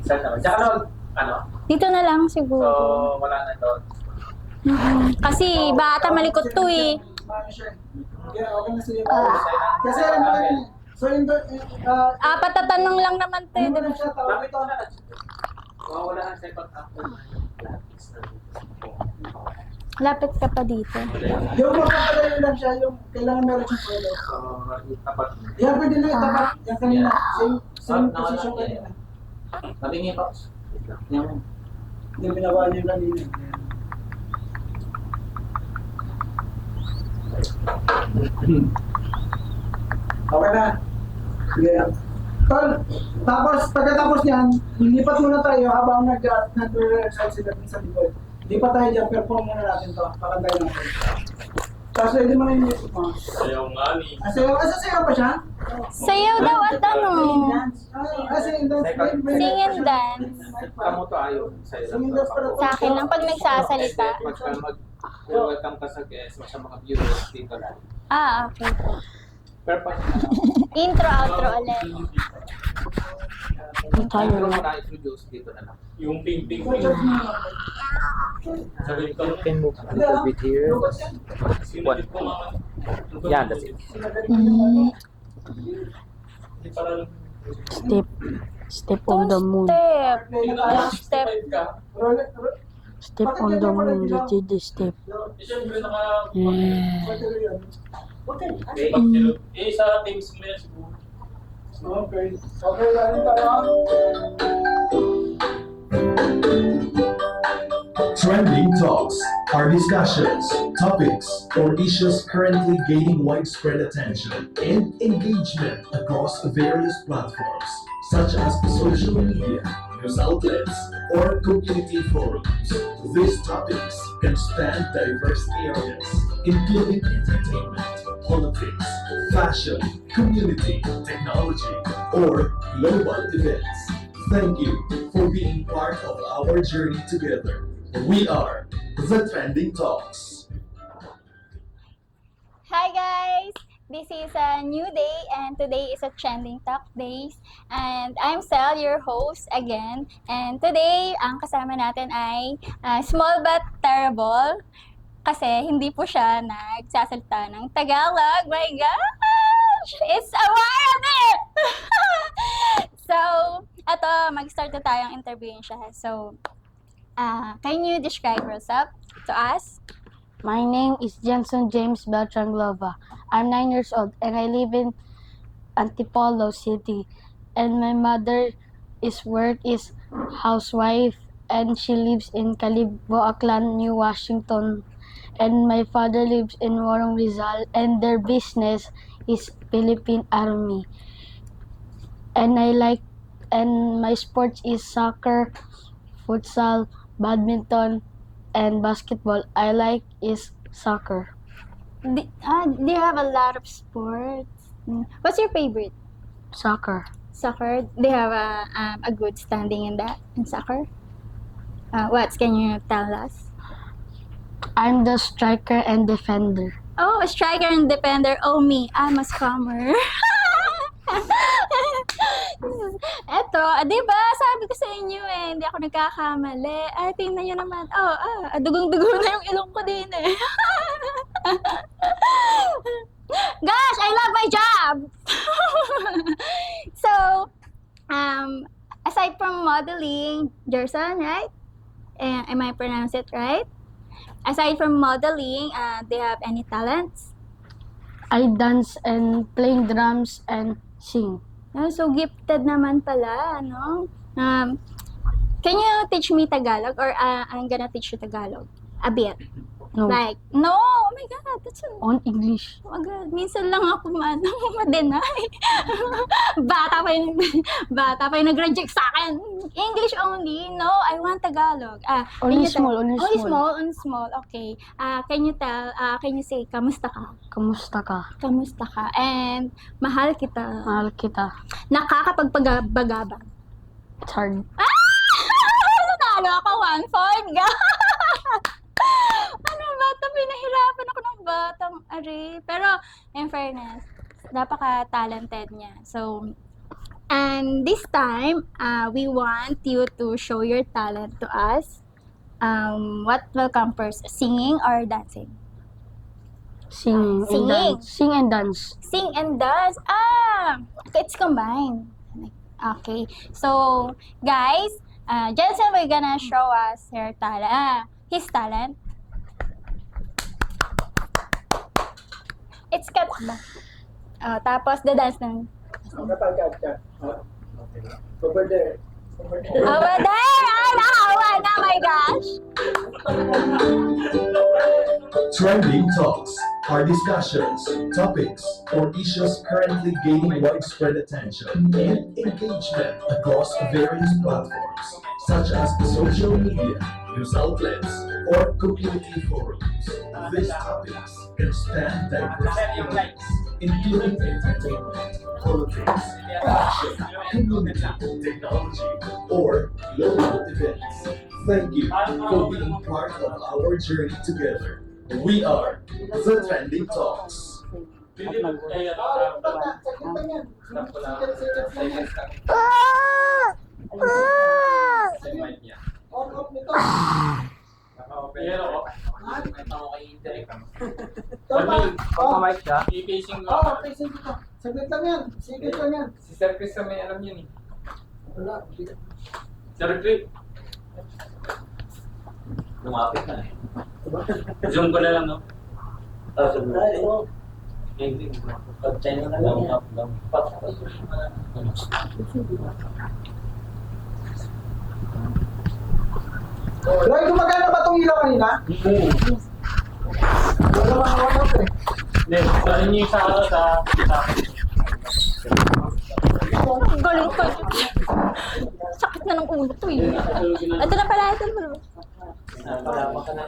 Saan naman? Tsaka noon, ano? Dito na lang So, siguro. wala na doon. Kasi bata malikot to eh. Paano siya? Kaya okay na siya. Ah. Kasi ano yun eh. So yung Apat na tanong lang naman to. ano Diba? na siya tawag Bakit ito? wala na? Wala na second half. Lapit ka pa dito. Yung magpapalayo lang siya, yung kailangan meron siyang pwede. So, tapat. Yan pwede na itapat. Yan kanina. Same Ah, position nakala- kanina. Tabingi pa. Yan. Yung binawa niyo kanina. Okay na. Sige. Tol, tapos pagkatapos niyan, lilipat muna tayo habang nag-exercise sila sa likod. Lipat tayo dyan, perform muna natin to. Pakantayin natin. Tapos ready mo na yung music mo. Sayaw nga ni. Sasayaw pa siya? Sayaw daw at ano? Sing and dance. Sing and dance. Kamu to ayaw. Sing and dance pala. Sa akin lang pag nagsasalita. Pagka welcome ka sa guests, sa mga viewers dito lang. Ah, okay. Pero pag Intro, outro ulit. tayo mo na-introduce dito na lang. Yung ping-ping. Sabi ko, Can move a little bit here. Sinunod ko mga... Yeah, that's it. Hindi pala... Step. Step on the moon. Step. Step. Ka. Step on the moon. This is the step. Eh, syempre naka... Yeah. Eh, sa teams mo yan siguro. Okay. Okay, galing tayo. Trending talks are discussions, topics, or issues currently gaining widespread attention and engagement across various platforms, such as social media, news outlets, or community forums. These topics can span diverse areas, including entertainment, politics, fashion, community, technology, or global events. Thank you for being part of our journey together. We are the Trending Talks. Hi guys! This is a new day and today is a Trending Talk Days. And I'm Sel, your host again. And today, ang kasama natin ay Small But Terrible. Kasi hindi po siya nagsasalita ng Tagalog. My gosh! It's a wild it! So, eto, mag-start na tayong interviewin siya. So, can you describe yourself to us? My name is Jensen James Beltranglova. I'm 9 years old and I live in Antipolo City. And my mother is housewife and she lives in Calibo, Aklan, New Washington. And my father lives in Morong Rizal and their business is Philippine Army. And my sports is soccer, futsal, badminton, and basketball. I like is soccer. Do you have a lot of sports? What's your favorite? Soccer. Soccer? Do you have a good standing in soccer? What can you tell us? I'm the striker and defender. Oh, a striker and defender. Oh, me. I'm a scammer. Eto, di ba? Sabi ko sa inyo hindi ako nagkakamali. Tingnan nyo naman. Dugong-dugo na yung ilong ko din eh. Gosh, I love my job! So, aside from modeling, Jerson, right? Am I pronounce it right? Aside from modeling, do you have any talents? I dance and play drums and sing. So gifted naman pala, no? Can you teach me Tagalog or I'm gonna teach you Tagalog? A bit. No. Like, no! Oh my God, that's a... On English. Oh my God, minsan lang ako ma-deny. bata pa yung nag-reject sa akin. English only? No, I want Tagalog. Only can you small, tell- only small. Only small, okay. Can you say, kamusta ka? Kamusta ka? Kamusta ka? And, mahal kita. Mahal kita. Nakakapagpagabagabag. It's hard. Natalo ako, 1 point. Ano bata, pinahirapan ako ng batang ari. Pero, in fairness, napaka-talented niya. So, And this time, we want you to show your talent to us. What will come first, singing or dancing? Singing and Singing. dance. Sing and dance. Sing and dance. Ah, it's combined. Okay. So, guys, Jensen will gonna show us his talent. It's cut ba? Tapos the dance ng Cut. Over there. over there! Ay, nakawa na, my gosh! Trending talks are discussions, topics, or issues currently gaining widespread attention and engagement across various platforms, such as social media, news outlets, or community forums. These topics can span diverse areas, including entertainment, politics, fashion, community, technology, or global events. Thank you for being part of our journey together. We are the Trending Talks. Hindi lang. Eh, Lipat na. Second pa yan. Seconds lang. Yung mic niya. On-off nito. Naka-open Ayan ako. Nakita ko kay Derek. Tama. Oh, mic siya? I-facing ko. oh, facing dito. Saglit lang yan. Saglit lang yan. Si Sir Chris na may alam yun eh. Wala. Sir Rick, Lumapit na eh. zoom ko na lang, no? Ay, oh. Hindi. Pag-China na lang. Roy, gumagana ba itong ilaw kanina? Wala makakawag eh. Hindi, ano niyo sa ano sa Ang galing ko. Sakit na ng ulo to eh. Ito na pala, ito na pala. Palama ka na.